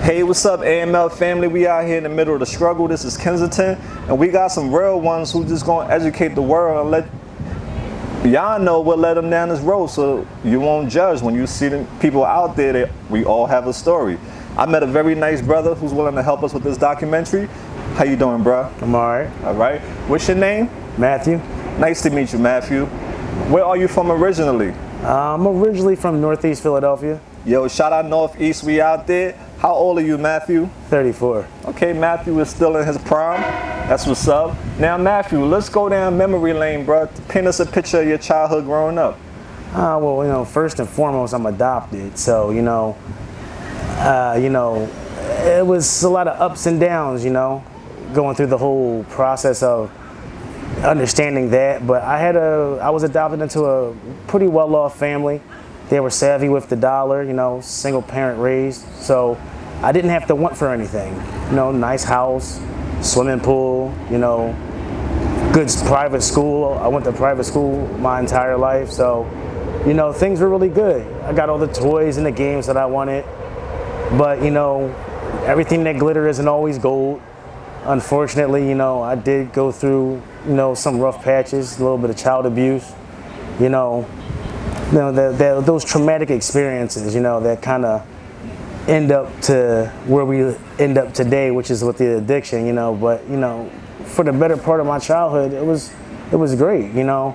Hey, what's up, AML family? We out here in the middle of the struggle. This is Kensington, and we got some real ones who just gonna educate the world and let y'all know what led them down this road, so you won't judge when you see the people out there that we all have a story. I met a very nice brother who's willing to help us with this documentary. How you doing, bro? I'm all right. All right. What's your name? Matthew. Nice to meet you, Matthew. Where are you from originally? I'm originally from Northeast Philadelphia. Yo, shout out Northeast, we out there. How old are you, Matthew? 34. Okay, Matthew is still in his prime. That's what's up. Now, Matthew, let's go down memory lane, bro. Paint us a picture of your childhood growing up. Well, first and foremost, I'm adopted. So, it was a lot of ups and downs, going through the whole process of understanding that. But I was adopted into a pretty well-off family. They were savvy with the dollar, single parent raised. So I didn't have to want for anything. Nice house, swimming pool, good private school. I went to private school my entire life. So, things were really good. I got all the toys and the games that I wanted. But, everything that glitter isn't always gold. Unfortunately, I did go through, some rough patches, a little bit of child abuse, those traumatic experiences, that kind of end up to where we end up today, which is with the addiction, But for the better part of my childhood, it was great, I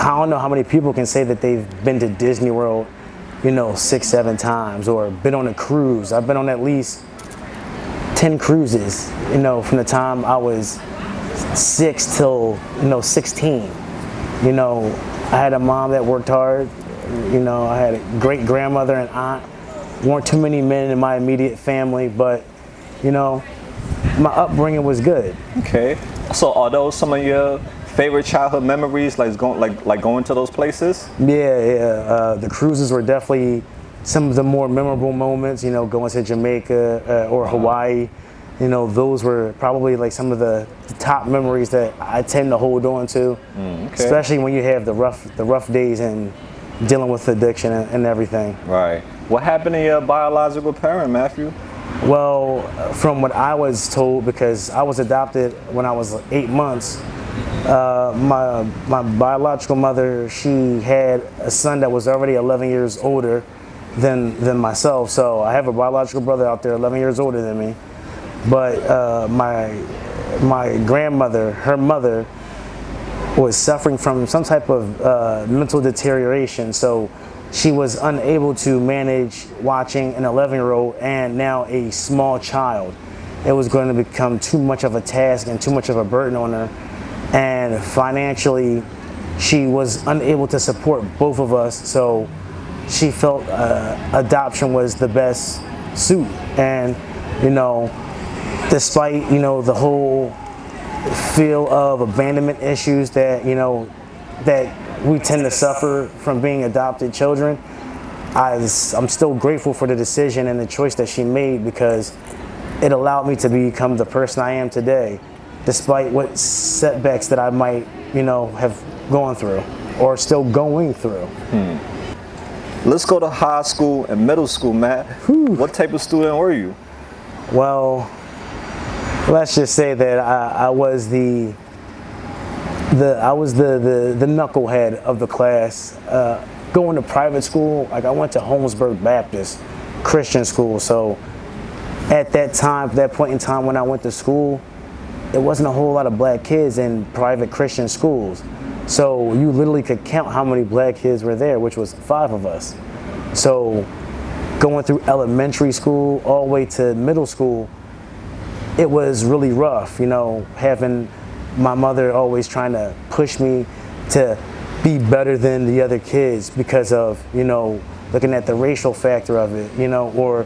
don't know how many people can say that they've been to Disney World, 6, 7 times, or been on a cruise. I've been on at least 10 cruises, from the time I was 6 till 16. I had a mom that worked hard. I had a great grandmother and aunt. Weren't too many men in my immediate family, but my upbringing was good. Okay. So are those some of your favorite childhood memories, like going to those places? Yeah. The cruises were definitely some of the more memorable moments. Going to Jamaica or Hawaii. Those were probably like some of the top memories that I tend to hold on to, okay. Especially when you have the rough days and dealing with addiction and everything. Right. What happened to your biological parent, Matthew? Well, from what I was told, because I was adopted when I was 8 months, my biological mother, she had a son that was already 11 years older than myself. So I have a biological brother out there 11 years older than me. But my grandmother, her mother, was suffering from some type of mental deterioration. So she was unable to manage watching an 11-year-old and now a small child. It was going to become too much of a task and too much of a burden on her. And financially, she was unable to support both of us. So she felt adoption was the best suit. And, despite, the whole feel of abandonment issues that, that we tend to suffer from being adopted children, I'm still grateful for the decision and the choice that she made, because it allowed me to become the person I am today, despite what setbacks that I might, have gone through or still going through. Let's go to high school and middle school, Matt. Whew. What type of student were you? Well, let's just say that I was the knucklehead of the class. Going to private school, like I went to Holmesburg Baptist Christian school. So at that point in time when I went to school, there wasn't a whole lot of black kids in private Christian schools. So you literally could count how many black kids were there, which was 5 of us. So going through elementary school all the way to middle school, it was really rough, having my mother always trying to push me to be better than the other kids because of, looking at the racial factor of it, or,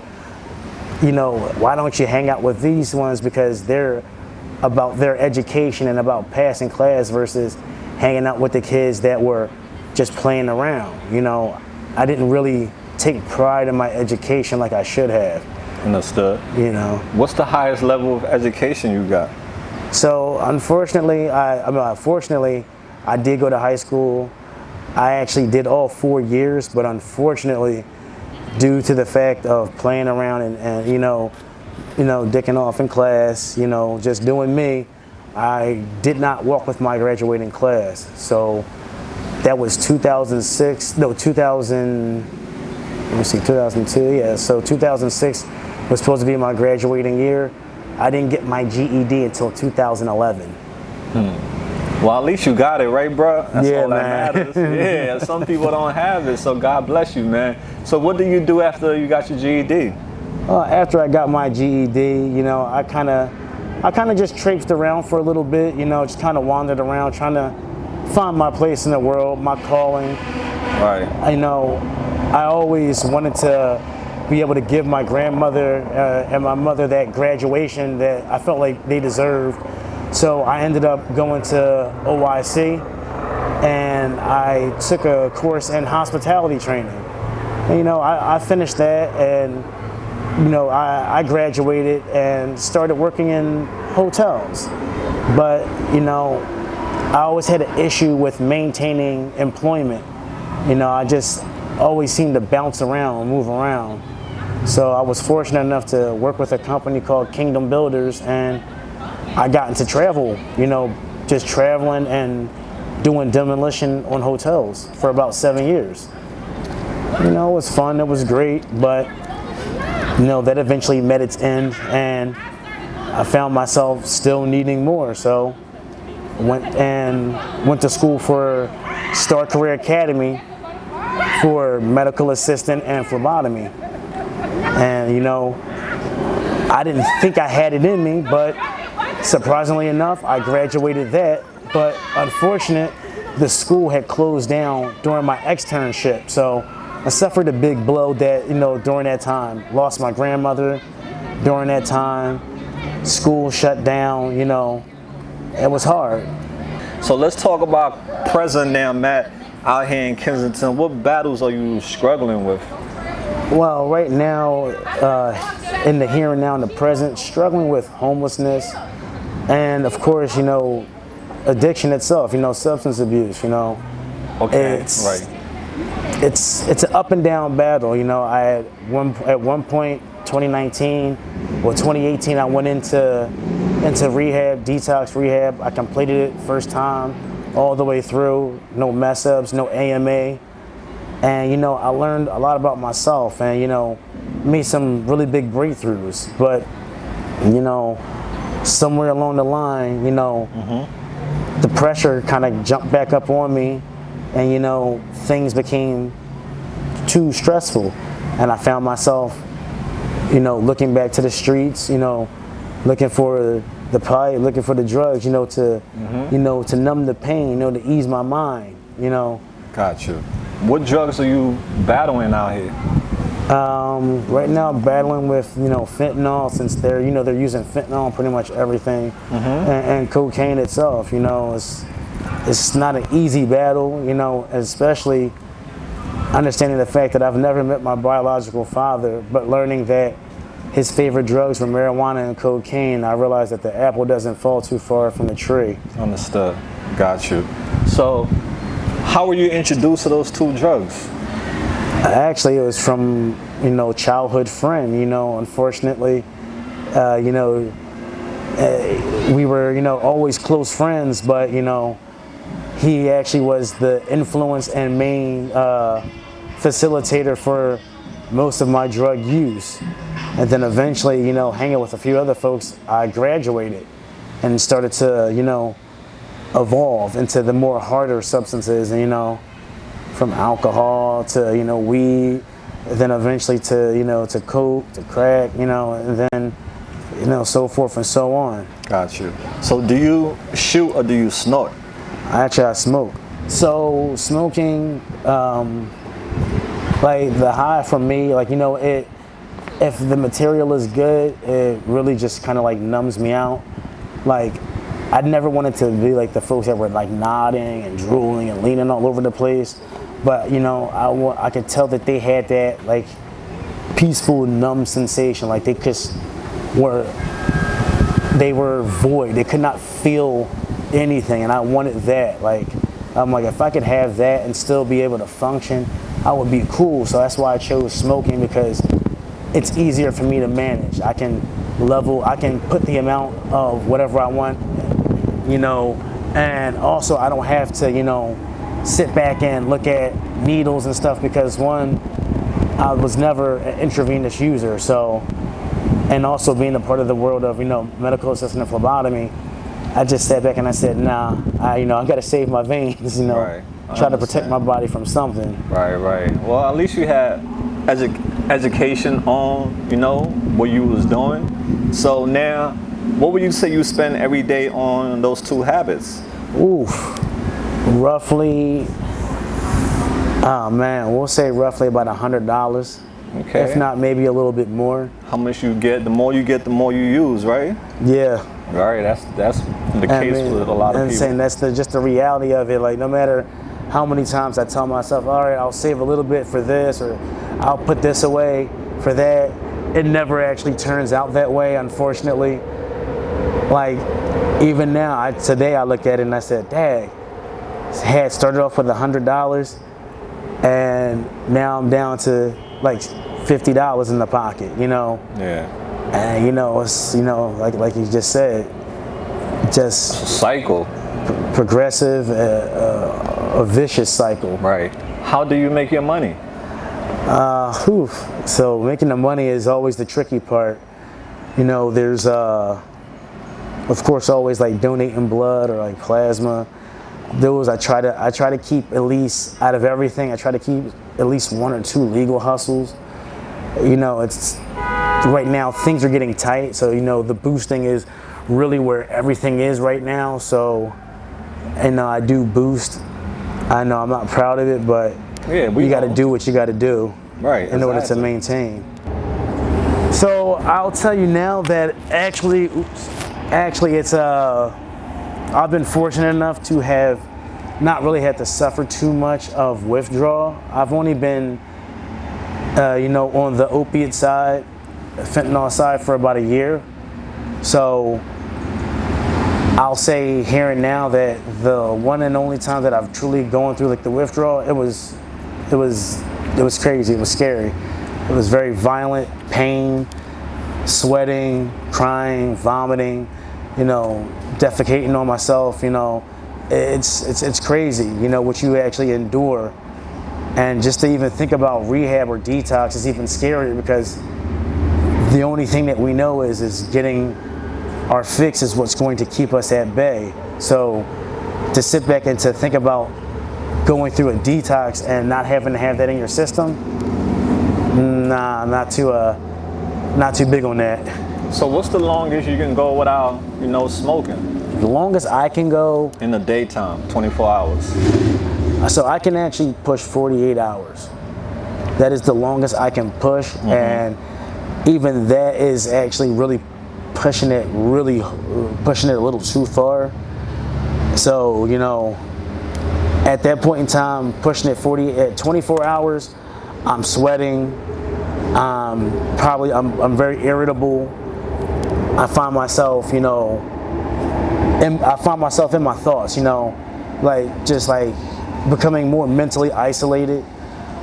why don't you hang out with these ones because they're about their education and about passing class versus hanging out with the kids that were just playing around. I didn't really take pride in my education like I should have. Understood. What's the highest level of education you got? So unfortunately, fortunately, I did go to high school. I actually did all 4 years, but unfortunately, due to the fact of playing around and dicking off in class, just doing me, I did not walk with my graduating class. So that was 2006, no, 2000, let me see, 2002, yeah. So 2006 was supposed to be my graduating year. I didn't get my GED until 2011. Well, at least you got it, right, bro? That's Yeah, all that man. matters. Yeah, some people don't have it, so God bless you, man. So what do you do after you got your GED? After I got my GED, I kind of just traipsed around for a little bit, just kind of wandered around trying to find my place in the world, my calling. Right. I always wanted to be able to give my grandmother and my mother that graduation that I felt like they deserved. So I ended up going to OIC and I took a course in hospitality training. And, I finished that and I graduated and started working in hotels. But, I always had an issue with maintaining employment. I just always seemed to bounce around, move around. So I was fortunate enough to work with a company called Kingdom Builders, and I got into travel, just traveling and doing demolition on hotels for about 7 years. It was fun, it was great, but that eventually met its end and I found myself still needing more. So went to school for Star Career Academy for medical assistant and phlebotomy. And I didn't think I had it in me, but surprisingly enough, I graduated that. But unfortunate, the school had closed down during my externship. So I suffered a big blow that, during that time. Lost my grandmother during that time. School shut down, it was hard. So let's talk about present now, Matt, out here in Kensington. What battles are you struggling with? Well, right now, in the here and now, in the present, struggling with homelessness and, of course, addiction itself, substance abuse, Okay, right. It's an up and down battle. I had at one point, 2019 or 2018, I went into rehab, detox rehab. I completed it first time, all the way through, no mess ups, no AMA. And, I learned a lot about myself and, made some really big breakthroughs. But, somewhere along the line, the pressure kind of jumped back up on me and, things became too stressful. And I found myself, looking back to the streets, looking for the pipe, looking for the drugs, to numb the pain, to ease my mind, Got you. What drugs are you battling out here? Right now, I'm battling with fentanyl, since they're using fentanyl on pretty much everything, and cocaine itself. It's not an easy battle, especially understanding the fact that I've never met my biological father, but learning that his favorite drugs were marijuana and cocaine. I realized that the apple doesn't fall too far from the tree. Understood. Got you. So, how were you introduced to those two drugs? Actually, it was from, childhood friend, unfortunately, we were, always close friends, but, he actually was the influence and main facilitator for most of my drug use. And then eventually, hanging with a few other folks, I graduated and started to, evolve into the more harder substances, and, from alcohol to, weed, then eventually to, to coke, to crack, and then, so forth and so on. Got you. So do you shoot or do you snort? Actually, I smoke. So smoking, like the high for me, like, if the material is good, it really just kind of like numbs me out. Like, I never wanted to be like the folks that were like nodding and drooling and leaning all over the place. But, I could tell that they had that like peaceful, numb sensation. Like they were void. They could not feel anything. And I wanted that. Like, I'm like, if I could have that and still be able to function I would be cool. So that's why I chose smoking, because it's easier for me to manage. I can put the amount of whatever I want, and also I don't have to, sit back and look at needles and stuff, because one, I was never an intravenous user. So, and also being a part of the world of, medical assistant phlebotomy, I just sat back and I said, nah, I got to save my veins, Right. try to protect my body from something. Right. Well, at least you had education on, what you was doing. So now, what would you say you spend every day on those two habits? Oof, roughly, we'll say roughly about $100. Okay. If not, maybe a little bit more. How much you get, the more you use, right? Yeah. Right, that's the case with a lot of people. Saying that's just the reality of it. Like, no matter how many times I tell myself, all right, I'll save a little bit for this, or I'll put this away for that, it never actually turns out that way, unfortunately. Like, even now, today I look at it and I said, dang, had started off with $100, and now I'm down to like $50 in the pocket, Yeah. And it's like you just said, just Cycle. Progressive, a vicious cycle. Right. How do you make your money? So making the money is always the tricky part. There's of course always like donating blood or like plasma. Those I try to keep, at least out of everything, I try to keep at least one or two legal hustles. It's right now things are getting tight, so the boosting is really where everything is right now. So, and I do boost. I know I'm not proud of it, but you got to do what you got to do, right, in order to maintain. So I'll tell you now that actually it's I've been fortunate enough to have not really had to suffer too much of withdrawal. I've only been, on the opiate side, fentanyl side, for about a year. So I'll say here and now that the one and only time that I've truly gone through like the withdrawal, it was crazy. It was scary. It was very violent, pain, sweating, crying, vomiting, defecating on myself. It's crazy, what you actually endure. And just to even think about rehab or detox is even scarier, because the only thing that we know is getting our fix is what's going to keep us at bay. So to sit back and to think about going through a detox and not having to have that in your system, nah, not too big on that. So what's the longest you can go without, smoking? The longest I can go in the daytime, 24 hours. So I can actually push 48 hours. That is the longest I can push, mm-hmm. And even that is actually really pushing it a little too far. So, at that point in time, pushing it at 24 hours, I'm sweating. I'm very irritable. I find myself, in my thoughts, like becoming more mentally isolated.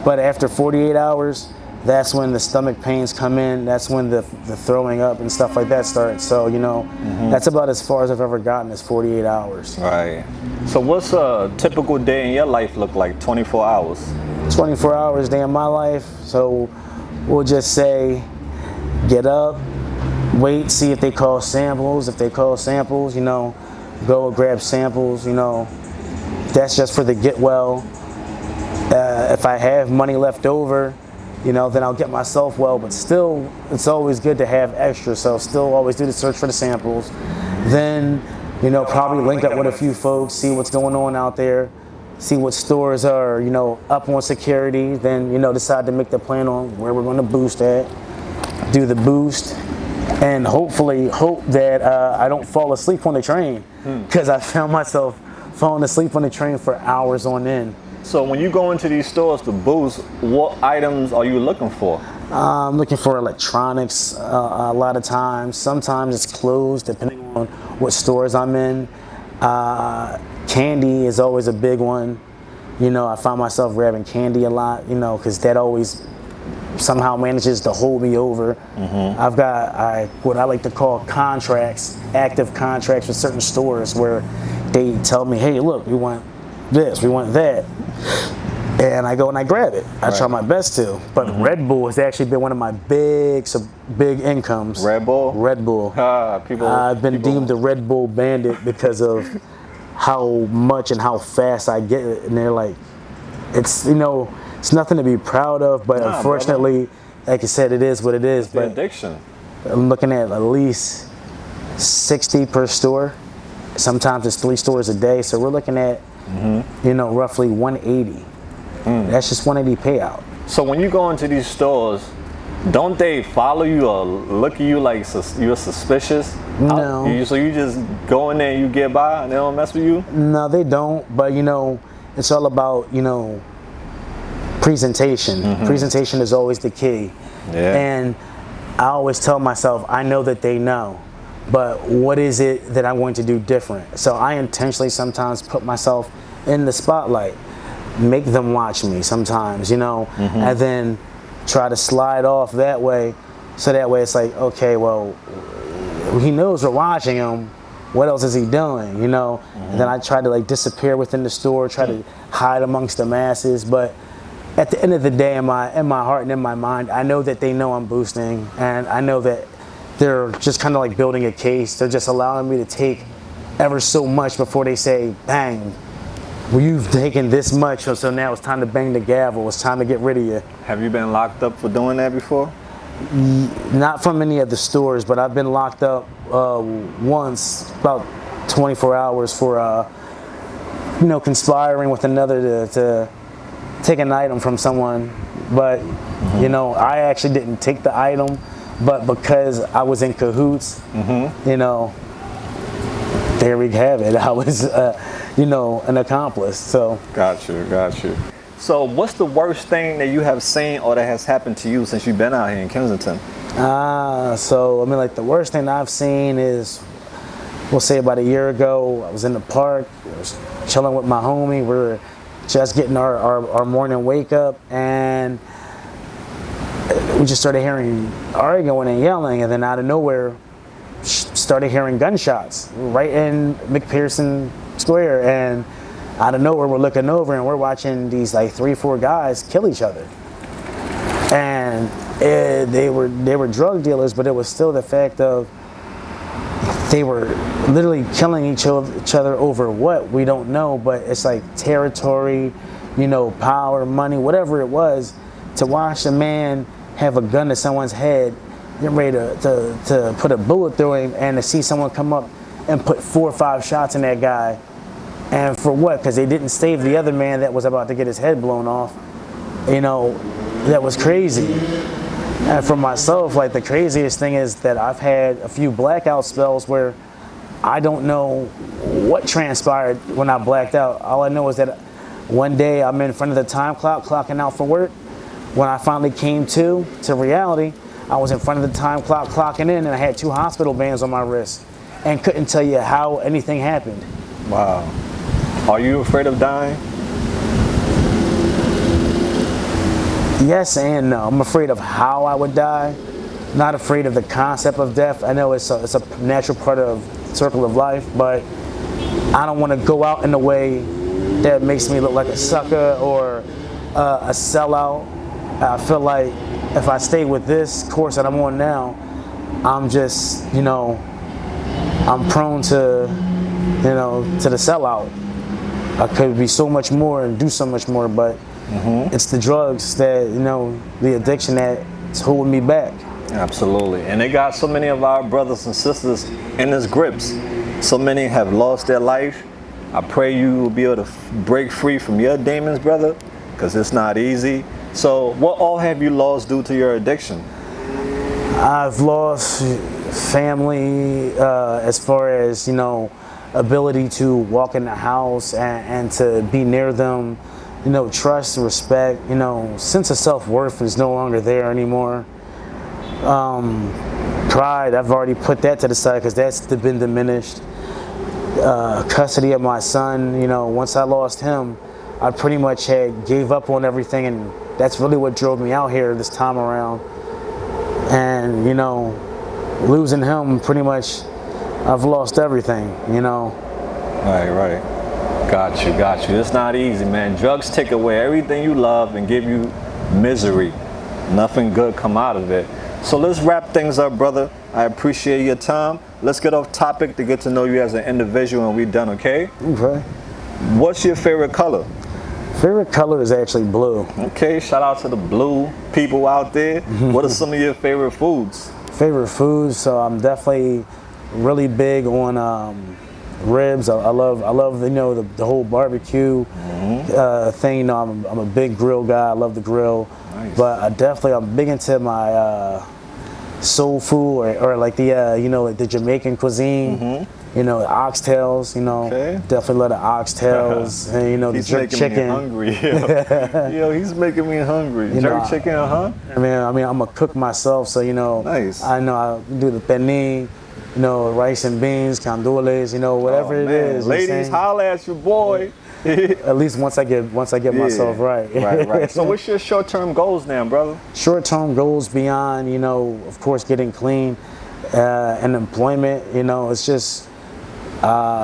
But after 48 hours, that's when the stomach pains come in. That's when the throwing up and stuff like that starts. So, mm-hmm. That's about as far as I've ever gotten, is 48 hours. Right. So what's a typical day in your life look like, 24 hours? 24 hours day in my life. So we'll just say, get up, wait, see if they call samples. If they call samples, go grab samples, That's just for the get well. If I have money left over, then I'll get myself well. But still, it's always good to have extra. So still always do the search for the samples. Then, probably link up with a few folks, see what's going on out there, see what stores are, up on security. Then, decide to make the plan on where we're going to boost at, do the boost, and hopefully hope that I don't fall asleep on the train, because I found myself falling asleep on the train for hours on end. So when you go into these stores to boost, what items are you looking for? I'm looking for electronics a lot of times. Sometimes it's clothes, depending on what stores I'm in. Candy is always a big one. You know, I find myself grabbing candy a lot, you know, because that always somehow manages to hold me over. I've got what I like to call contracts, active contracts with certain stores where they tell me, hey, look, we want this, we want that. And I go and I grab it. I try my best to. But Red Bull has actually been one of my big incomes. Red Bull? Red Bull. I've been deemed a Red Bull bandit because of how much and how fast I get it. And they're like, it's, you know, it's nothing to be proud of, but unfortunately, like I said, it is what it is. It's the addiction. I'm looking at least 60 per store. Sometimes it's 3 stores a day. So we're looking at, you know, roughly 180. That's just 180 payout. So when you go into these stores, don't they follow you or look at you like you're suspicious? No. So you just go in there and you get by and they don't mess with you? No, they don't. But, you know, it's all about, you know, presentation. Presentation is always the key. Yeah. And I always tell myself, I know that they know, but what is it that I'm going to do different? So I intentionally sometimes put myself in the spotlight, make them watch me sometimes, you know, and then try to slide off that way. So that way it's like, okay, well, he knows we're watching him. What else is he doing, you know? And then I try to like disappear within the store, try to hide amongst the masses. But at the end of the day, in my heart and in my mind, I know that they know I'm boosting, and I know that they're just kind of like building a case. They're just allowing me to take ever so much before they say, bang, well, you've taken this much, so now it's time to bang the gavel. It's time to get rid of you. Have you been locked up for doing that before? Not from any of the stores, but I've been locked up once, about 24 hours for, you know, conspiring with another to take an item from someone. But, you know, I actually didn't take the item, but because I was in cahoots, you know, there we have it. I was, you know, an accomplice. So. Got you. So what's the worst thing that you have seen or that has happened to you since you've been out here in Kensington? So, I mean, like the worst thing I've seen is, we'll say about a year ago, I was in the park, I was chilling with my homie. We were just getting our morning wake up, and we just started hearing arguing and yelling, and then out of nowhere, started hearing gunshots right in McPherson Square, and out of nowhere we're looking over and we're watching these like 3-4 guys kill each other. And they were drug dealers, but it was still the fact of they were literally killing each other over what we don't know, but it's like territory, you know, power, money, whatever it was. To watch a man have a gun to someone's head, getting ready to put a bullet through him, and to see someone come up and put 4 or 5 shots in that guy. And for what? Because they didn't save the other man that was about to get his head blown off. You know, that was crazy. And for myself, like the craziest thing is that I've had a few blackout spells where I don't know what transpired when I blacked out. All I know is that one day I'm in front of the time clock, clocking out for work. When I finally came to reality, I was in front of the time clock, clocking in, and I had 2 hospital bands on my wrist and couldn't tell you how anything happened. Wow. Are you afraid of dying? Yes and no. I'm afraid of how I would die. Not afraid of the concept of death. I know it's a natural part of the circle of life, but I don't want to go out in a way that makes me look like a sucker or a sellout. I feel like if I stay with this course that I'm on now, I'm just, you know, I'm prone to, you know, to the sellout. I could be so much more and do so much more, but it's the drugs that, you know, the addiction that's holding me back. Absolutely. And they got so many of our brothers and sisters in this grips. So many have lost their life. I pray you will be able to break free from your demons, brother, because it's not easy. So what all have you lost due to your addiction? I've lost family, as far as, you know, ability to walk in the house and to be near them. You know, trust, respect, you know, sense of self-worth is no longer there anymore. Pride, I've already put that to the side because that's been diminished. Custody of my son, you know, once I lost him, I pretty much had gave up on everything, and that's really what drove me out here this time around. And you know, losing him, pretty much, I've lost everything. You know. Right. Got you. It's not easy, man. Drugs take away everything you love and give you misery. Nothing good come out of it. So let's wrap things up, brother. I appreciate your time. Let's get off topic to get to know you as an individual, and we're done, okay? Okay. What's your favorite color? Favorite color is actually blue. Okay, shout out to the blue people out there. What are some of your favorite foods? Favorite foods, so I'm definitely really big on ribs. I love you know the whole barbecue thing. You know, I'm a big grill guy. I love the grill. Nice. But I'm big into my soul food or like the you know, like the Jamaican cuisine. You know, oxtails. You know, definitely love the oxtails. And you know, the jerk chicken. He's making me hungry. Yo, he's making me hungry. Jerk chicken, I mean, I'm a cook myself, so you know, nice. I know I do the penne. You know, rice and beans, candules, you know, whatever it is. Ladies, holla at your boy. At least once I get myself right. Right. So what's your short-term goals now, brother? Short-term goals beyond, you know, of course, getting clean and employment. You know, it's just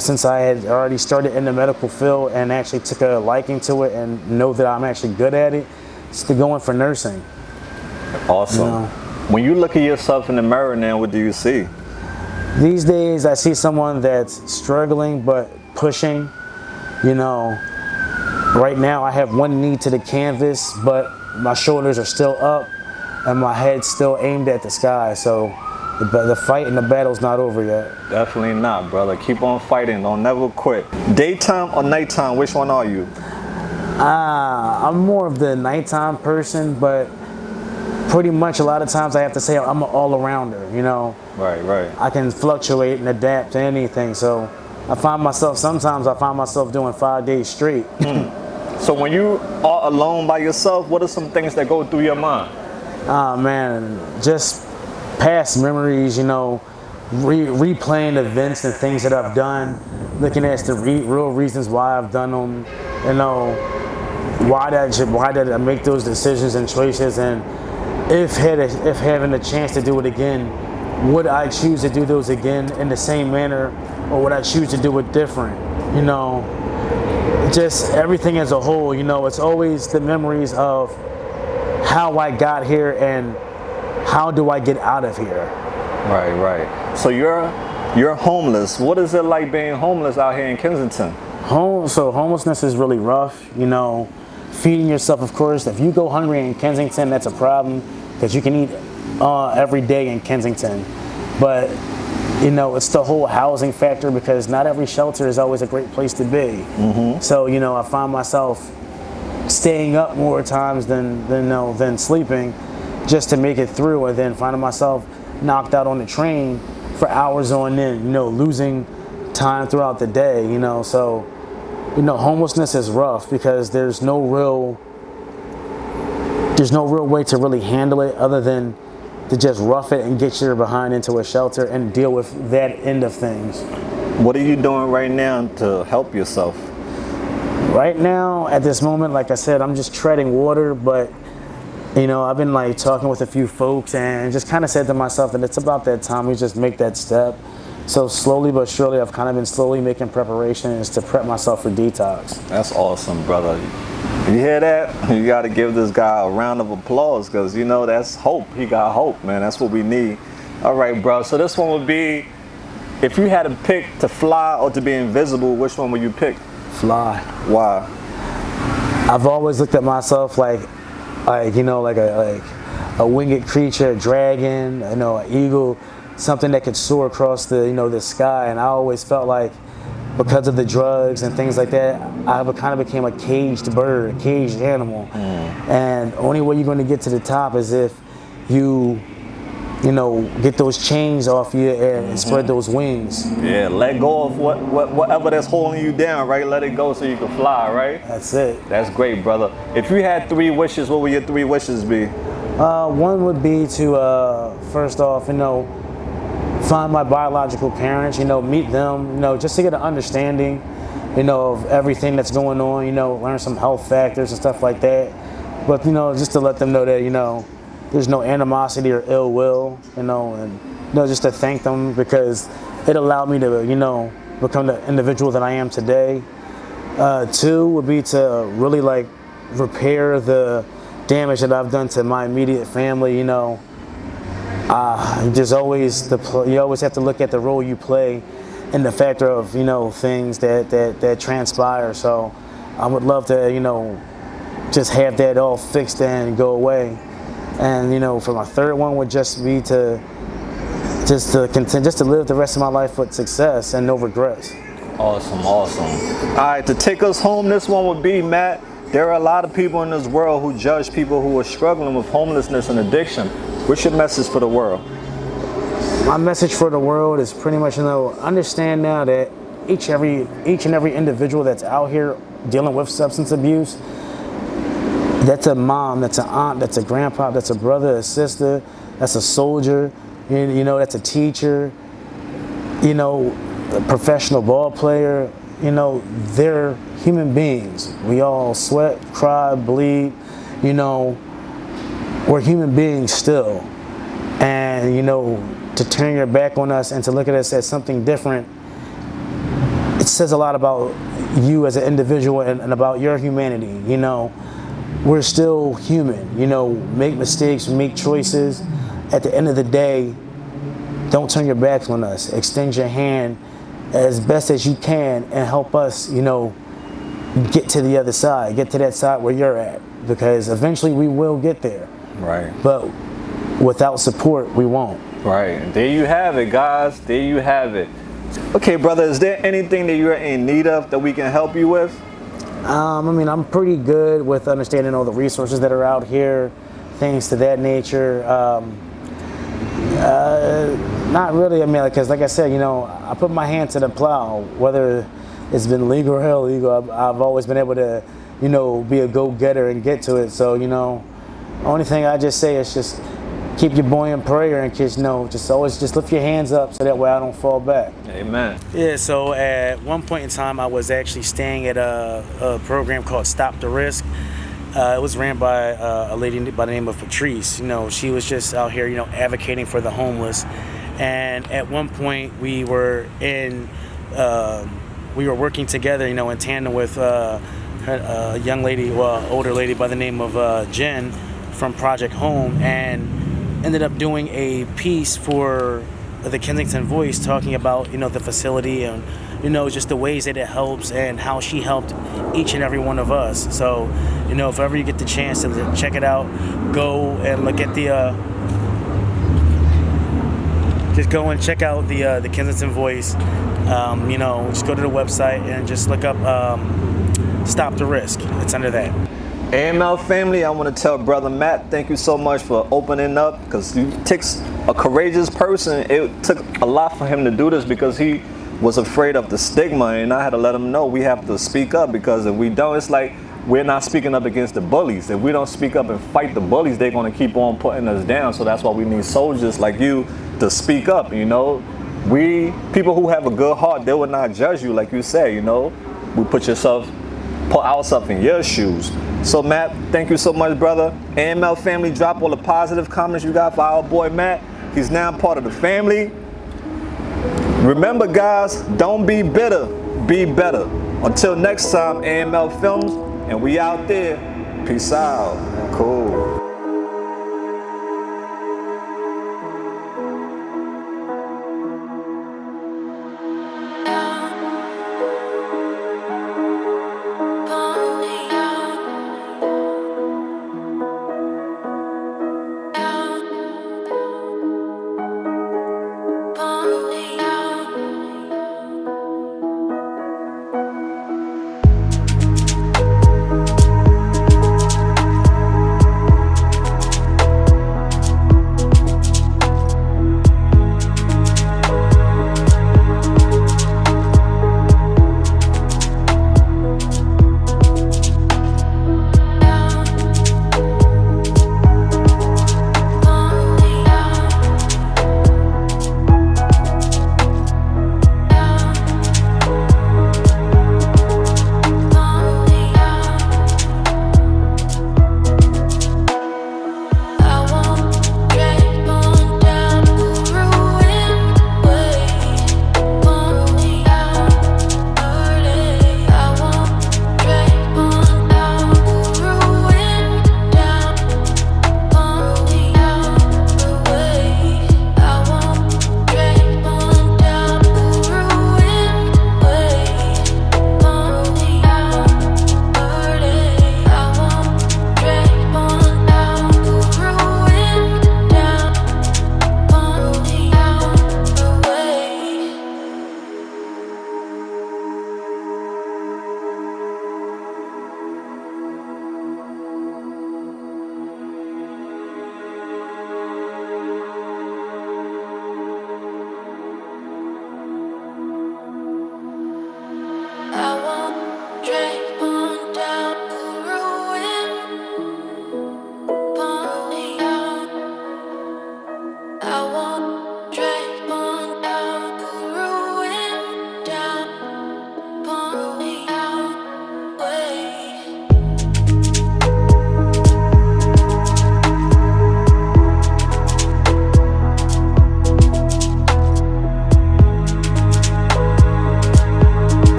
since I had already started in the medical field and actually took a liking to it and know that I'm actually good at it, it's to go in for nursing. Awesome. You know? When you look at yourself in the mirror now, what do you see? These days, I see someone that's struggling but pushing. You know, right now I have one knee to the canvas, but my shoulders are still up and my head's still aimed at the sky. So the fight and the battle's not over yet. Definitely not, brother. Keep on fighting. Don't never quit. Daytime or nighttime, which one are you? I'm more of the nighttime person, but pretty much a lot of times I have to say I'm an all-arounder, you know. Right. I can fluctuate and adapt to anything, so sometimes I find myself doing 5 days straight. So when you are alone by yourself, what are some things that go through your mind? Man, just past memories, you know, replaying events and things that I've done, looking at the real reasons why I've done them, you know, why did I make those decisions and choices, and if having a chance to do it again, would I choose to do those again in the same manner, or would I choose to do it different? You know, just everything as a whole. You know, it's always the memories of how I got here and how do I get out of here. Right. So you're homeless. What is it like being homeless out here in Kensington? So homelessness is really rough. You know, feeding yourself, of course. If you go hungry in Kensington, that's a problem, because you can eat every day in Kensington. But you know, it's the whole housing factor, because not every shelter is always a great place to be. So you know, I find myself staying up more times than sleeping, just to make it through, and then finding myself knocked out on the train for hours on end. You know, losing time throughout the day. You know, so you know, homelessness is rough because there's no real way to really handle it other than to just rough it and get your behind into a shelter and deal with that end of things. What are you doing right now to help yourself? Right now, at this moment, like I said, I'm just treading water, but you know, I've been like talking with a few folks and just kind of said to myself that it's about that time we just make that step. So slowly but surely, I've kind of been slowly making preparations to prep myself for detox. That's awesome, brother. You hear that? You got to give this guy a round of applause, because you know, that's hope. He got hope, man. That's what we need. All right, bro. So this one would be, if you had to pick to fly or to be invisible, which one would you pick? Fly. Why? I've always looked at myself like you know, like a winged creature, a dragon, you know, an eagle, something that could soar across the sky. And I always felt like, because of the drugs and things like that, I kind of became a caged bird, a caged animal. And the only way you're going to get to the top is if you get those chains off you and spread those wings. Yeah, let go of whatever that's holding you down, right? Let it go so you can fly, right? That's it. That's great, brother. If you had 3 wishes, what would your 3 wishes be? One would be to, first off, find my biological parents, meet them, just to get an understanding, of everything that's going on, learn some health factors and stuff like that. But, just to let them know that, there's no animosity or ill will, and, just to thank them because it allowed me to, become the individual that I am today. Two would be to really like repair the damage that I've done to my immediate family. There's always you always have to look at the role you play and the factor of things that transpire. So I would love to just have that all fixed and go away. And for my third one would just be to live the rest of my life with success and no regrets. Awesome. All right, to take us home, this one would be, Matt, there are a lot of people in this world who judge people who are struggling with homelessness and addiction. What's your message for the world? My message for the world is pretty much, understand now that each and every individual that's out here dealing with substance abuse, that's a mom, that's an aunt, that's a grandpa, that's a brother, a sister, that's a soldier, that's a teacher, a professional ball player. They're human beings. We all sweat, cry, bleed, we're human beings still. And, to turn your back on us and to look at us as something different, it says a lot about you as an individual and about your humanity. We're still human, make mistakes, make choices. At the end of the day, don't turn your backs on us. Extend your hand as best as you can and help us, get to the other side, get to that side where you're at, because eventually we will get there. Right. But without support, we won't. Right. There you have it, guys. There you have it. Okay, brother, is there anything that you're in need of that we can help you with? I'm pretty good with understanding all the resources that are out here, things to that nature. Not really. Because like I said, I put my hand to the plow, whether it's been legal or illegal. I've always been able to, be a go-getter and get to it. So, only thing I just say is just keep your boy in prayer and just always lift your hands up so that way I don't fall back. Amen. Yeah, so at one point in time, I was actually staying at a program called Stop the Risk. It was ran by a lady by the name of Patrice. She was just out here, advocating for the homeless. And at one point, we were working together, in tandem with a young lady, older lady by the name of Jen from Project Home, and ended up doing a piece for the Kensington Voice talking about, the facility and, just the ways that it helps and how she helped each and every one of us. So, if ever you get the chance to check it out, go and look at just go and check out the Kensington Voice. Just go to the website and just look up Stop the Risk. It's under that. AML family, I want to tell Brother Matt, thank you so much for opening up, because it takes a courageous person. It took a lot for him to do this because he was afraid of the stigma, and I had to let him know we have to speak up, because if we don't, it's like we're not speaking up against the bullies. If we don't speak up and fight the bullies, they're going to keep on putting us down. So that's why we need soldiers like you to speak up. We people who have a good heart, they will not judge you, like you say. We put ourselves in your shoes. So Matt, thank you so much, brother. AML family, drop all the positive comments you got for our boy Matt. He's now part of the family. Remember, guys, don't be bitter, be better. Until next time, AML Films, and we out there. Peace out.